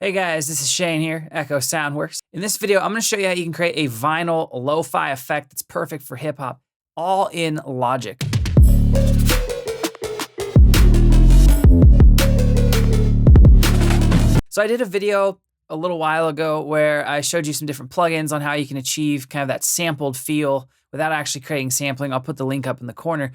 Hey guys, this is Shane here, Echo Soundworks. In this video, I'm going to show you how you can create a vinyl lo-fi effect that's perfect for hip hop, all in Logic. So I did a video a little while ago where I showed you some different plugins on how you can achieve kind of that sampled feel without actually creating sampling. I'll put the link up in the corner.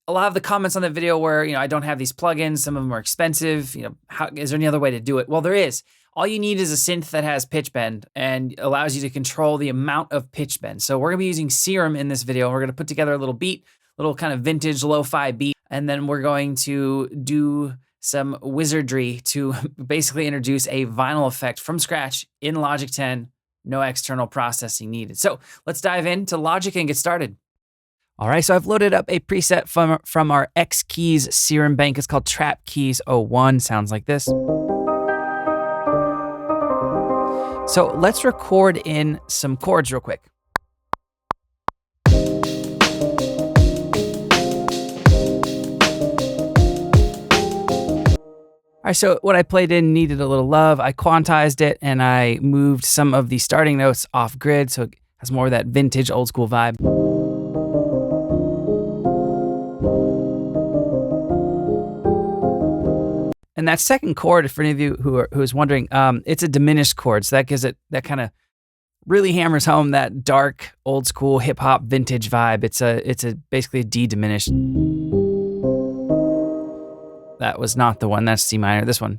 A lot of the comments on that video were, I don't have these plugins, some of them are expensive, how is there any other way to do it? Well, there is. All you need is a synth that has pitch bend and allows you to control the amount of pitch bend. So we're gonna be using SERUM in this video. We're gonna put together a little beat, little kind of vintage lo-fi beat, and then we're going to do some wizardry to basically introduce a vinyl effect from scratch in Logic 10, no external processing needed. So let's dive into Logic and get started. All right, so I've loaded up a preset from our X Keys SERUM bank. It's called Trap Keys 01, sounds like this. So let's record in some chords real quick. All right, so what I played in needed a little love. I quantized it and I moved some of the starting notes off grid so it has more of that vintage old school vibe. And that second chord, for any of you who is wondering, it's a diminished chord. So that gives it, that kind of really hammers home that dark, old school, hip hop, vintage vibe. It's basically a D diminished. That was not the one, that's C minor, this one.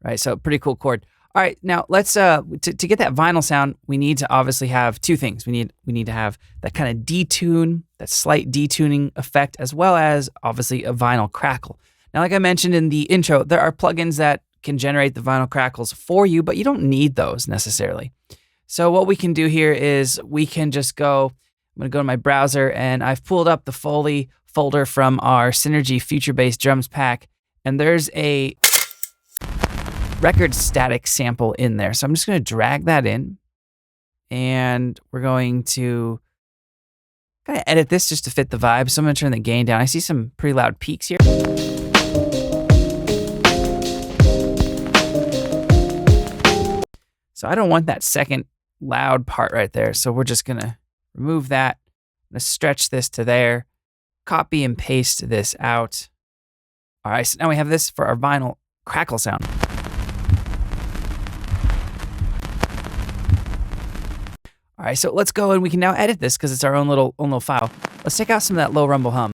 Right, so pretty cool chord. All right, now let's, to get that vinyl sound, we need to obviously have two things. We need to have that kind of detune, that slight detuning effect, as well as obviously a vinyl crackle. Now, like I mentioned in the intro, there are plugins that can generate the vinyl crackles for you, but you don't need those necessarily. So what we can do here is we can just go, I'm gonna go to my browser and I've pulled up the Foley folder from our Synergy Future Bass Drums pack, and there's a record static sample in there. So I'm just going to drag that in and we're going to kind of edit this just to fit the vibe. So I'm going to turn the gain down. I see some pretty loud peaks here. So I don't want that second loud part right there. So we're just going to remove that. I'm going to stretch this to there, copy and paste this out. All right, so now we have this for our vinyl crackle sound. All right, so let's go and we can now edit this because it's our own little file. Let's take out some of that low rumble hum.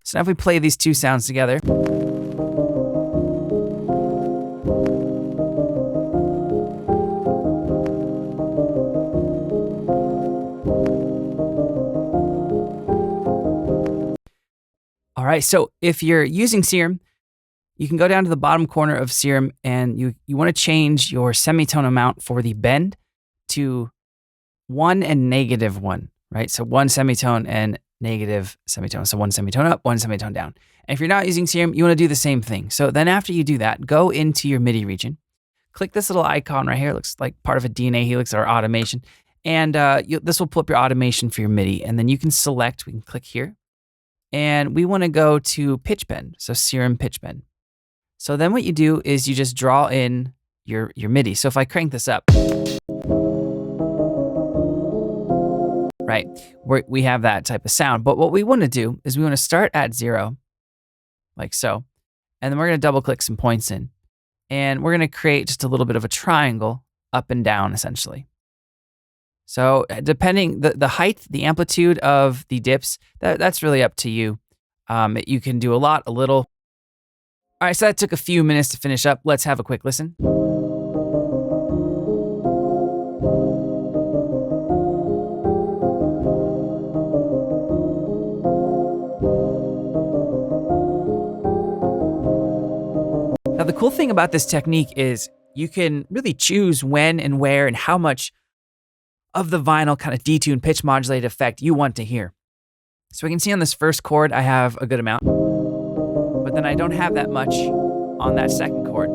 So now if we play these two sounds together. All right, so if you're using SERUM, you can go down to the bottom corner of SERUM and you want to change your semitone amount for the bend to 1 and -1, right? So 1 semitone and negative semitone. So 1 semitone up, 1 semitone down. And if you're not using SERUM, you want to do the same thing. So then after you do that, go into your MIDI region, click this little icon right here. It looks like part of a DNA helix or automation. And this will pull up your automation for your MIDI. And then you can select, we can click here. And we want to go to pitch bend. So SERUM pitch bend. So then what you do is you just draw in your MIDI. So if I crank this up, right, we have that type of sound. But what we want to do is we want to start at 0, like so. And then we're going to double click some points in. And we're going to create just a little bit of a triangle up and down, essentially. So depending, the height, the amplitude of the dips, that's really up to you. You can do a lot, a little. All right, so that took a few minutes to finish up. Let's have a quick listen. Now, the cool thing about this technique is you can really choose when and where and how much of the vinyl kind of detuned pitch modulated effect you want to hear. So we can see on this first chord, I have a good amount, but then I don't have that much on that second chord.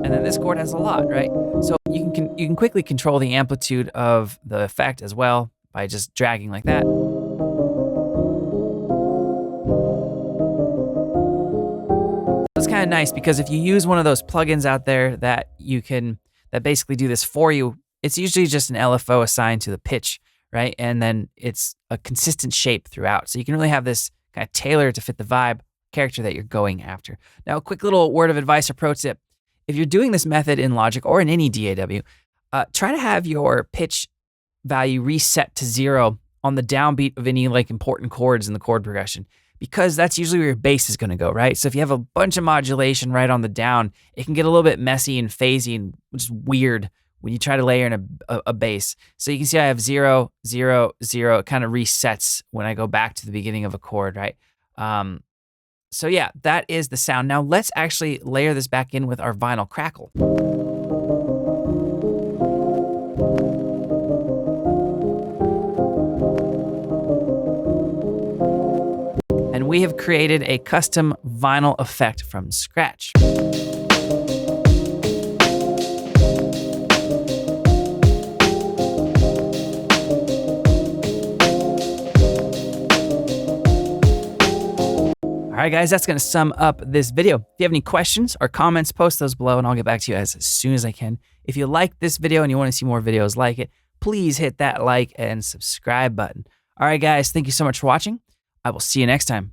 And then this chord has a lot, right? So you can quickly control the amplitude of the effect as well by just dragging like that. It's kind of nice because if you use one of those plugins out there that basically do this for you, it's usually just an LFO assigned to the pitch, right? And then it's a consistent shape throughout. So you can really have this kind of tailored to fit the vibe character that you're going after. Now, a quick little word of advice or pro tip. If you're doing this method in Logic or in any DAW, try to have your pitch value reset to 0 on the downbeat of any like important chords in the chord progression, because that's usually where your bass is going to go, right? So if you have a bunch of modulation right on the down, it can get a little bit messy and phasey and just weird when you try to layer in a bass. So you can see I have 0, 0, 0. It kind of resets when I go back to the beginning of a chord, right? So yeah, that is the sound. Now let's actually layer this back in with our vinyl crackle. And we have created a custom vinyl effect from scratch. All right, guys, that's going to sum up this video. If you have any questions or comments, post those below and I'll get back to you as soon as I can. If you like this video and you want to see more videos like it, please hit that like and subscribe button. All right, guys, thank you so much for watching. I will see you next time.